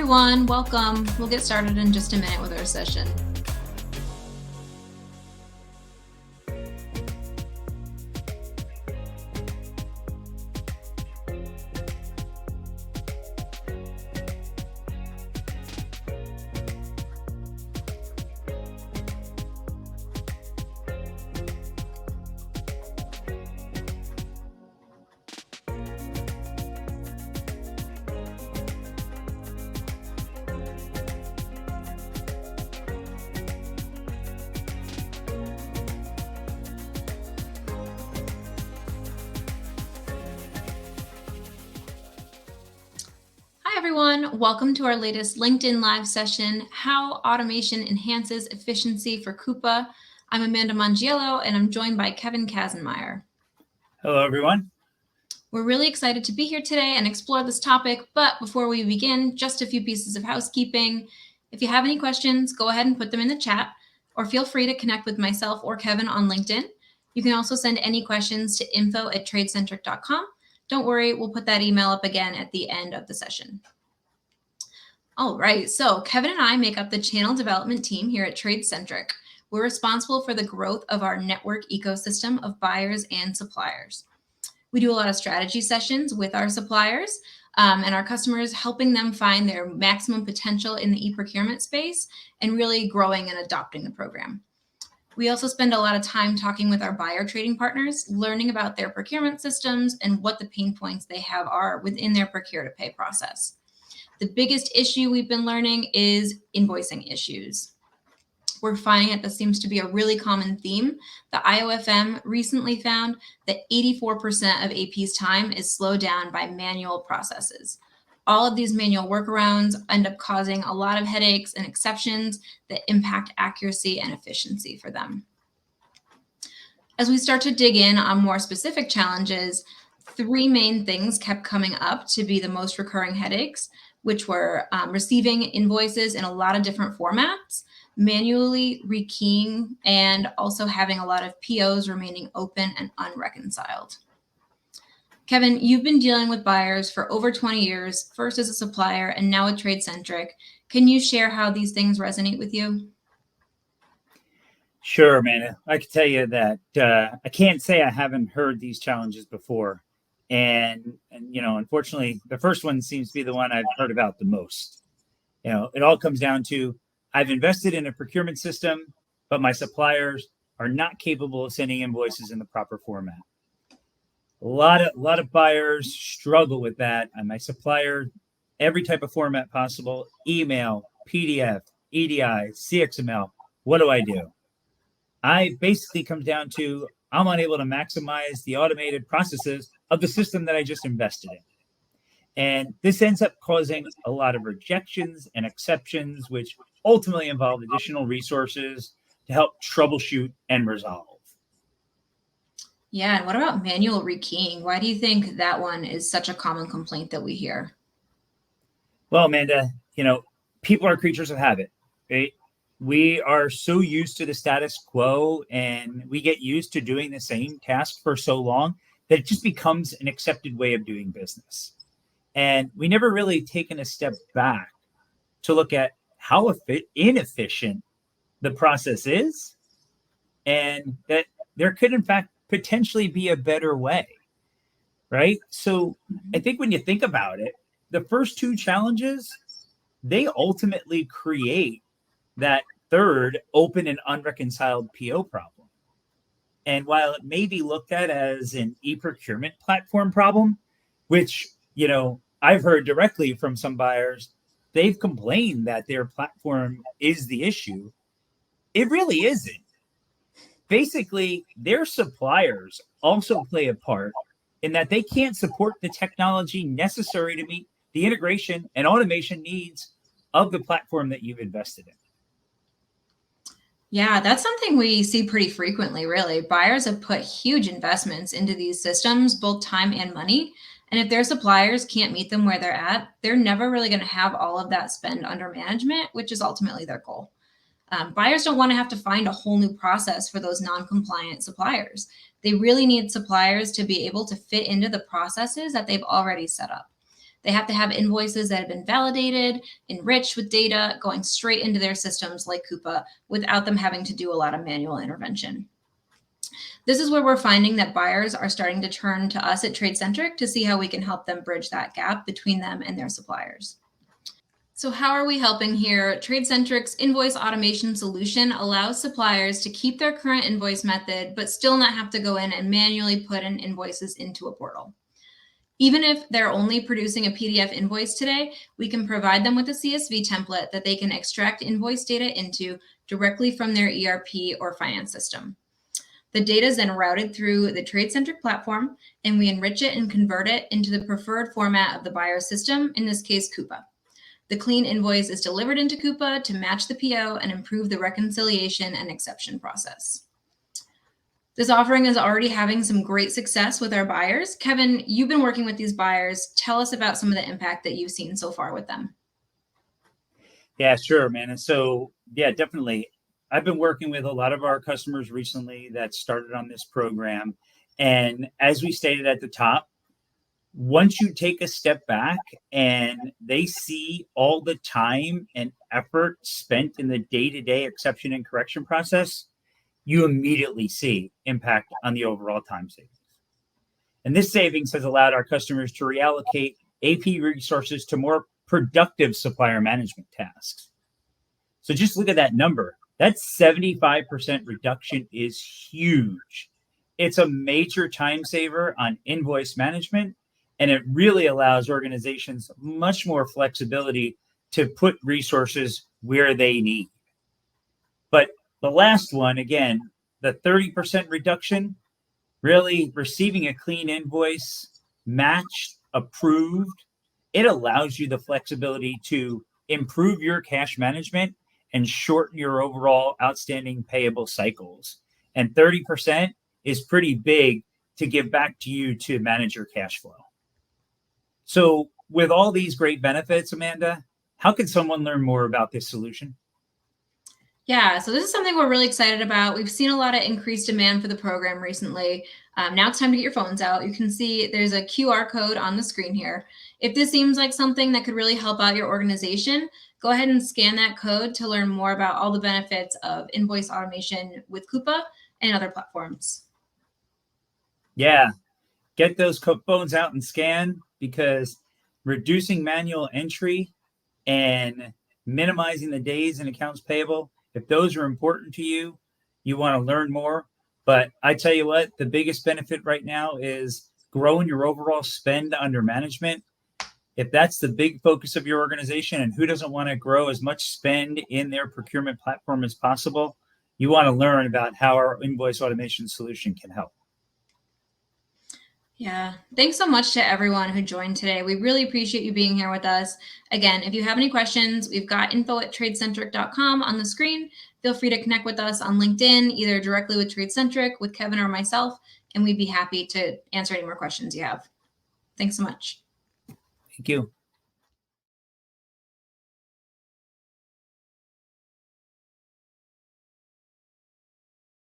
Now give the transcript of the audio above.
everyone, welcome. We'll get started in just a minute with our session. Hi everyone, welcome to our latest LinkedIn Live session, How Automation Enhances Efficiency for Coupa. I'm Amanda Mangiello and I'm joined by Kevin Kazenmeyer. Hello everyone. We're really excited to be here today and explore this topic, but before we begin, just a few pieces of housekeeping. If you have any questions, go ahead and put them in the chat, or feel free to connect with myself or Kevin on LinkedIn. You can also send any questions to info@tradecentric.com. Don't worry, we'll put that email up again at the end of the session. All right, so Kevin and I make up the channel development team here at TradeCentric. We're responsible for the growth of our network ecosystem of buyers and suppliers. We do a lot of strategy sessions with our suppliers and our customers, helping them find their maximum potential in the e-procurement space and really growing and adopting the program. We also spend a lot of time talking with our buyer trading partners, learning about their procurement systems and what the pain points they have are within their procure-to-pay process. The biggest issue we've been learning is invoicing issues. We're finding that this seems to be a really common theme. The IOFM recently found that 84% of AP's time is slowed down by manual processes. All of these manual workarounds end up causing a lot of headaches and exceptions that impact accuracy and efficiency for them. As we start to dig in on more specific challenges, three main things kept coming up to be the most recurring headaches, which were receiving invoices in a lot of different formats, manually rekeying, and also having a lot of POs remaining open and unreconciled. Kevin, you've been dealing with buyers for over 20 years, first as a supplier and now at TradeCentric. Can you share how these things resonate with you? Sure, Amanda. I can tell you that I can't say I haven't heard these challenges before. And unfortunately, the first one seems to be the one I've heard about the most. It all comes down to I've invested in a procurement system, but my suppliers are not capable of sending invoices in the proper format. A lot of buyers struggle with that. And my supplier, every type of format possible, email, PDF, EDI, CXML. What do I do? I basically comes down to I'm unable to maximize the automated processes of the system that I just invested in. And this ends up causing a lot of rejections and exceptions, which ultimately involve additional resources to help troubleshoot and resolve. Yeah, and what about manual rekeying? Why do you think that one is such a common complaint that we hear? Well, Amanda, people are creatures of habit, right? We are so used to the status quo and we get used to doing the same task for so long that it just becomes an accepted way of doing business. And we never really taken a step back to look at how inefficient the process is and that there could, in fact, potentially be a better way, right? So I think when you think about it, the first two challenges, they ultimately create that third open and unreconciled PO problem. And while it may be looked at as an e-procurement platform problem, which, I've heard directly from some buyers, they've complained that their platform is the issue. It really isn't. Basically, their suppliers also play a part in that they can't support the technology necessary to meet the integration and automation needs of the platform that you've invested in. Yeah, that's something we see pretty frequently, really. Buyers have put huge investments into these systems, both time and money. And if their suppliers can't meet them where they're at, they're never really going to have all of that spend under management, which is ultimately their goal. Buyers don't want to have to find a whole new process for those non-compliant suppliers. They really need suppliers to be able to fit into the processes that they've already set up. They have to have invoices that have been validated, enriched with data, going straight into their systems like Coupa without them having to do a lot of manual intervention. This is where we're finding that buyers are starting to turn to us at TradeCentric to see how we can help them bridge that gap between them and their suppliers. So how are we helping here? TradeCentric's invoice automation solution allows suppliers to keep their current invoice method, but still not have to go in and manually put in invoices into a portal. Even if they're only producing a PDF invoice today, we can provide them with a CSV template that they can extract invoice data into directly from their ERP or finance system. The data is then routed through the TradeCentric platform, and we enrich it and convert it into the preferred format of the buyer's system, in this case, Coupa. The clean invoice is delivered into Coupa to match the PO and improve the reconciliation and exception process. This offering is already having some great success with our buyers. Kevin, you've been working with these buyers. Tell us about some of the impact that you've seen so far with them. Yeah, sure, man. And so, yeah, definitely. I've been working with a lot of our customers recently that started on this program. And as we stated at the top, once you take a step back and they see all the time and effort spent in the day-to-day exception and correction process, you immediately see impact on the overall time savings. And this savings has allowed our customers to reallocate AP resources to more productive supplier management tasks. So just look at that number. That 75% reduction is huge. It's a major time saver on invoice management, and it really allows organizations much more flexibility to put resources where they need. But the last one, again, the 30% reduction, really receiving a clean invoice, matched, approved, it allows you the flexibility to improve your cash management and shorten your overall outstanding payable cycles. And 30% is pretty big to give back to you to manage your cash flow. So with all these great benefits, Amanda, how can someone learn more about this solution? Yeah, so this is something we're really excited about. We've seen a lot of increased demand for the program recently. Now it's time to get your phones out. You can see there's a QR code on the screen here. If this seems like something that could really help out your organization, go ahead and scan that code to learn more about all the benefits of invoice automation with Coupa and other platforms. Yeah, get those phones out and scan, because reducing manual entry and minimizing the days in accounts payable, if those are important to you, you want to learn more. But I tell you what, the biggest benefit right now is growing your overall spend under management. If that's the big focus of your organization, and who doesn't want to grow as much spend in their procurement platform as possible, you want to learn about how our invoice automation solution can help. Yeah. Thanks so much to everyone who joined today. We really appreciate you being here with us. Again, if you have any questions, we've got info@tradecentric.com on the screen. Feel free to connect with us on LinkedIn, either directly with TradeCentric, with Kevin or myself, and we'd be happy to answer any more questions you have. Thanks so much. Thank you.